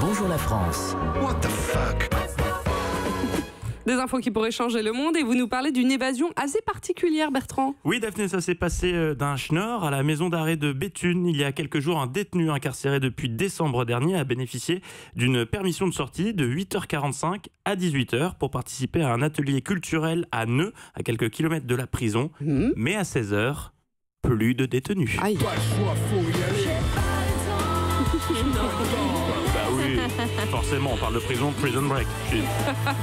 Bonjour la France. What the fuck? Des infos qui pourraient changer le monde et vous nous parlez d'une évasion assez particulière, Bertrand. Oui, Daphné, ça s'est passé d'un schnorr à la maison d'arrêt de Béthune. Il y a quelques jours, un détenu incarcéré depuis décembre dernier a bénéficié d'une permission de sortie de 8h45 à 18h pour participer à un atelier culturel à Neu, à quelques kilomètres de la prison. Mais à 16h, plus de détenus. Aïe. Pas le choix, faut y aller. Bah oui, forcément, on parle de prison break.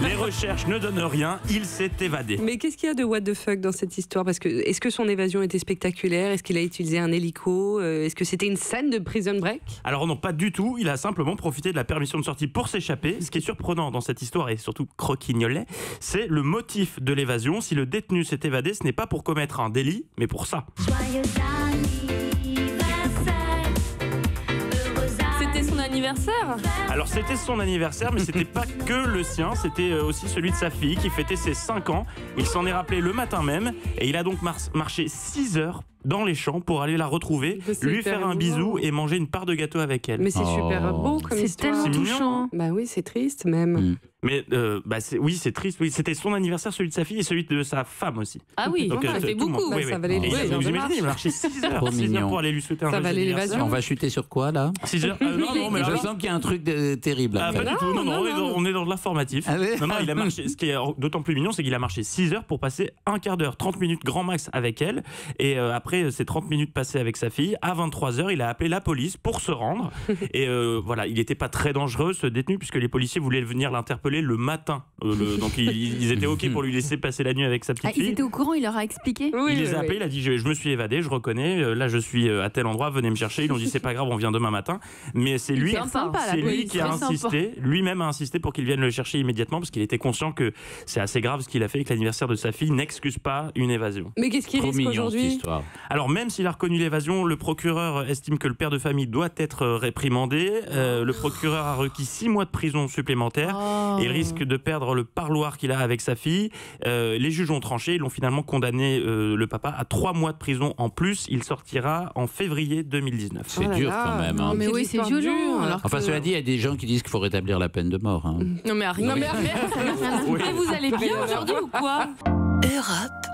Les recherches ne donnent rien, il s'est évadé. Mais qu'est-ce qu'il y a de what the fuck dans cette histoire? Parce que est-ce que son évasion était spectaculaire? Est-ce qu'il a utilisé un hélico? Est-ce que c'était une scène de prison break? Alors non, pas du tout, il a simplement profité de la permission de sortie pour s'échapper. Ce qui est surprenant dans cette histoire, et surtout croquignolet, c'est le motif de l'évasion. Si le détenu s'est évadé, ce n'est pas pour commettre un délit, mais pour ça. C'était son anniversaire? Alors c'était son anniversaire, mais c'était pas que le sien, c'était aussi celui de sa fille qui fêtait ses 5 ans. Il s'en est rappelé le matin même et il a donc marché 6 heures dans les champs pour aller la retrouver, lui faire un bisou et manger une part de gâteau avec elle. Mais c'est super beau comme histoire. C'est tellement C'est mignon. touchant. Bah oui, c'est triste même. Mais oui, c'est triste. Oui, c'était son anniversaire, celui de sa fille et celui de sa femme aussi. Ah oui, Donc, ça fait tout le monde. beaucoup. Bah, ça valait Et les vous heures de imaginez, il a marche. marché 6 heures, Trop 6 heures mignon. pour aller lui souhaiter un Ça joyeux valait anniversaire. l'évasion. On va chuter sur quoi là? 6 heures non, mais Je alors, sens qu'il y a un truc terrible. pas après. du tout, non, on est dans de l'informatif. Ah ouais. Non, il a marché. Ce qui est d'autant plus mignon, c'est qu'il a marché 6 heures pour passer un quart d'heure, 30 minutes grand max avec elle. Et après ces 30 minutes passées avec sa fille, à 23h, il a appelé la police pour se rendre. Et voilà, il n'était pas très dangereux ce détenu, puisque les policiers voulaient venir l'interpeller le matin. Donc ils étaient OK pour lui laisser passer la nuit avec sa petite Ils fille. étaient au courant, il leur a expliqué. Oui, Il les a oui, appelés, oui. il a dit je me suis évadé, je reconnais, là je suis à tel endroit, venez me chercher. Ils ont dit c'est pas grave, on vient demain matin. Mais c'est lui, Hyper sympa, la c'est lui police, qui a très sympa. insisté, lui-même a insisté pour qu'il vienne le chercher immédiatement parce qu'il était conscient que c'est assez grave ce qu'il a fait et que l'anniversaire de sa fille n'excuse pas une évasion. Mais qu'est-ce qu'il Trop risque mignon cette aujourd'hui? histoire. Alors même s'il a reconnu l'évasion, le procureur estime que le père de famille doit être réprimandé. Le procureur a requis 6 mois de prison supplémentaires. Oh. Et il risque de perdre le parloir qu'il a avec sa fille. Les juges ont tranché, ils l'ont finalement condamné, le papa, à 3 mois de prison en plus. Il sortira en févriez 2019. C'est Oh là dur là. quand même. Non, Hein. Mais oui, c'est l'histoire violent. dure. Alors Enfin, que- cela dit, il y a des gens qui disent qu'il faut rétablir la peine de mort. Hein. Non mais arrête. Non, mais arrête. Et vous allez bien aujourd'hui ou quoi? Europe.